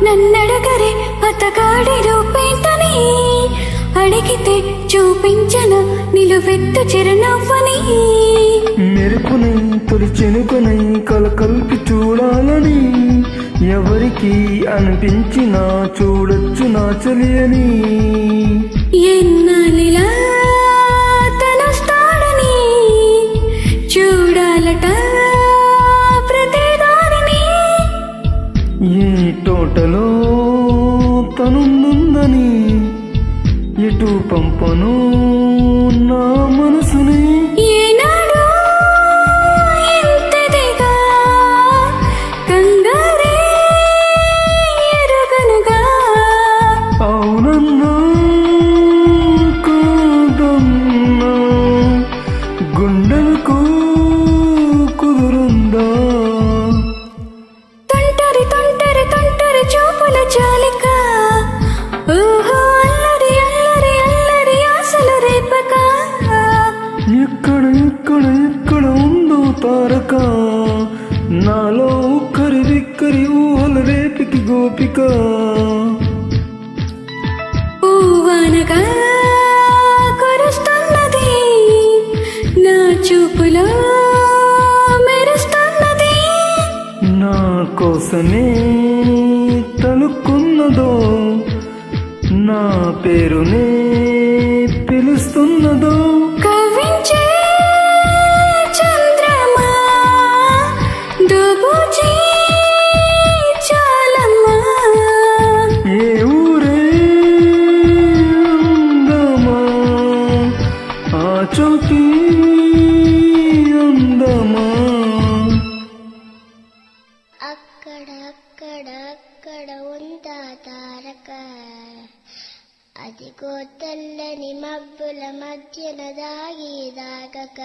నన్నడగరే అతగాడి రూపేంటని అడిగితే చూపించన నిలువెత్తు చిరునవ్వని మెరుపునై తొలి చెనుకనై కలకల్పి చూడాలని ఎవరికి అనిపించినా చూడొచ్చు నా చలి అని ఎన్నాలిలా తనొస్తాడని చూడాలట ప్రతిదారిని ఈ తోటలో తనుందని ఎటు పంపను నా మనసుని ఏనాడు ఇంతదిగా కంగారే ఎరుగనుగా అవునన్నా కాదన్నా గుండెలకు కుదురుందా తుంటరి తుంటరి తుంటరి చూపుల చాలిక ఓహో అల్లరి అల్లరి అల్లరి ఆశల రేపక ఎక్కడ ఎక్కడ ఎక్కడ ఉందో తారక నాలో ఉక్కరి విక్కరి ఊహల రేపికి గోపిక పూవనగా కురుస్తున్నది నా చూపులో మెరుస్తున్నది నా కోసమే తలుక్కున్నదో నా పేరునే పిలుస్తున్నదో కవించే చంద్రమా దోబూచి చాలమ్మా ఏ ఊరే అందమా ఆ చోటి అందమా అక్కడ అక్కడ అక్కడ ఉందా తారక అదిగో తెల్లని మబ్బుల మధ్యన దాగి దాగక